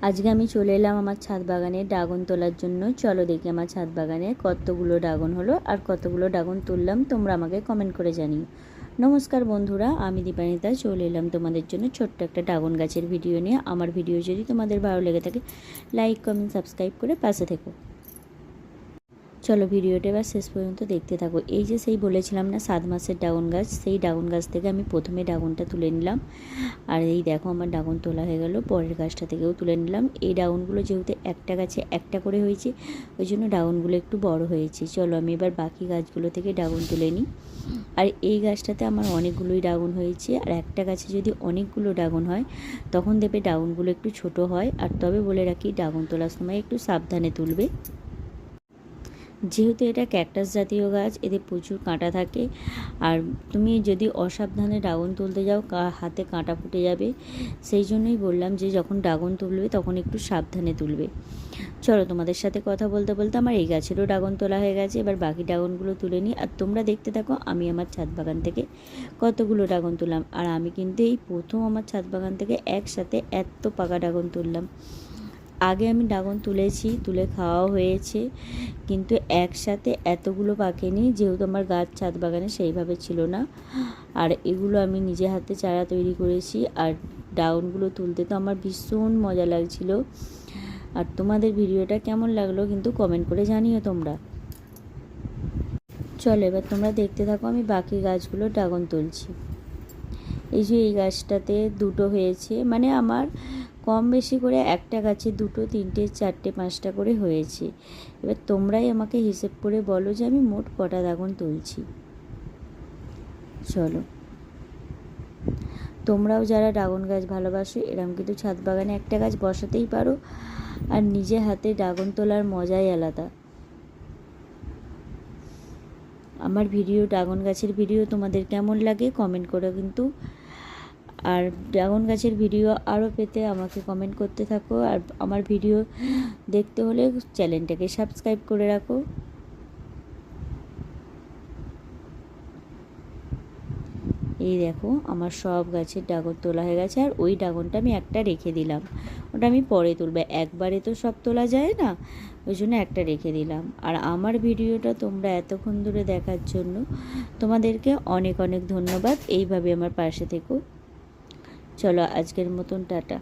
আজকে আমি চলে এলাম আমার ছাদ বাগানে ড্রাগন তোলার জন্য। চলো দেখি আমার ছাদ বাগানে কতগুলো ড্রাগন হলো আর কতগুলো ড্রাগন তুললাম, তোমরা আমাকে কমেন্ট করে জানিও। নমস্কার বন্ধুরা, আমি দীপানিতা চলে এলাম তোমাদের জন্য ছোট্ট একটা ড্রাগন গাছের ভিডিও নিয়ে। আমার ভিডিও যদি তোমাদের ভালো লেগে থাকে লাইক কমেন্ট সাবস্ক্রাইব করে পাশে থেকো। চলো ভিডিওটা এবার শেষ পর্যন্ত দেখতে থাকো। এই যে সেই বলেছিলাম না 7 মাসের ড্রাগন গাছ, সেই ড্রাগন গাছ থেকে আমি প্রথমে ড্রাগনটা তুলে নিলাম। আর এই দেখো আমার ড্রাগন তোলা হয়ে গেল, পরের গাছটা থেকেও তুলে নিলাম। এই ড্রাগনগুলো যেহেতু একটা গাছে একটা করে হয়েছে, ওই জন্য ড্রাগনগুলো একটু বড় হয়েছে। চলো আমি এবার বাকি গাছগুলো থেকে ড্রাগন তুলে নিই। আর এই গাছটাতে আমার অনেকগুলোই ড্রাগন হয়েছে, আর একটা গাছে যদি অনেকগুলো ড্রাগন হয় তখন দেবে ড্রাগনগুলো একটু ছোট হয়। আর তবে বলে রাখি, ড্রাগন তোলার সময় একটু সাবধানে তুলবে, যেহেতু এটা ক্যাকটাস জাতীয় গাছ, এতে প্রচুর কাঁটা থাকে। আর তুমি যদি অসাবধানে ড্রাগন তুলতে যাও হাতে কাঁটা ফুটে যাবে। সেই জন্যই বললাম যে যখন ড্রাগন তুলবে তখন একটু সাবধানে তুলবে। চলো তোমাদের সাথে কথা বলতে বলতে আমার এই গাছেরও ড্রাগন তোলা হয়ে গেছে, এবার বাকি ড্রাগনগুলো তুলে নিই। আর তোমরা দেখতে থাকো আমি আমার ছাদ বাগান থেকে কতগুলো ড্রাগন তুললাম। আর আমি কিন্তু এই প্রথম আমার ছাদ বাগান থেকে একসাথে এত পাকা ড্রাগন তুললাম। আগে আমি ড্রাগন তুলে খাওয়াও হয়েছে, কিন্তু একসাথে এতগুলো পাকেনি, যেহেতু আমার গাছ ছাদ বাগানে সেইভাবে ছিল না। আর এগুলো আমি নিজে হাতে চারা তৈরি করেছি। আর ড্রাগনগুলো তুলতে তো আমার ভীষণ মজা লাগছিল। আর তোমাদের ভিডিওটা কেমন লাগলো কিন্তু কমেন্ট করে জানিও তোমরা। চলো এবার তোমরা দেখতে থাকো আমি বাকি গাছগুলো ড্রাগন তুলছি। এই যে এই গাছটাতে দুটো হয়েছে, মানে আমার কম বেশি করে একটা গাছে 2, 3, 4, 5টা করে হয়েছে। এবার তোমরাই আমাকে হিসেব করে বলো যে আমি মোট কটা ড্রাগন তুলছি। চলো তোমরাও যারা ড্রাগন গাছ ভালোবাসো এরম কিন্তু ছাদ বাগানে একটা গাছ বসাতেই পারো। আর নিজে হাতে ড্রাগন তোলার মজাই আলাদা। আমার ড্রাগন গাছের ভিডিও তোমাদের কেমন লাগে কমেন্ট করে কিন্তু। আর ড্রাগন গাছের ভিডিও আরও পেতে আমাকে কমেন্ট করতে থাকো। আর আমার ভিডিও দেখতে হলে চ্যানেলটাকে সাবস্ক্রাইব করে রাখো। এই দেখো আমার সব গাছের ড্রাগন তোলা হয়ে গেছে। আর ওই ড্রাগনটা আমি একটা রেখে দিলাম, ওটা আমি পরে তুলবো, একবারে তো সব তোলা যায় না, ওই জন্য একটা রেখে দিলাম। আর আমার ভিডিওটা তোমরা এতক্ষণ ধরে দেখার জন্য তোমাদেরকে অনেক অনেক ধন্যবাদ। এইভাবে আমার পাশে থেকো। চলো আজকের মতন টাটা।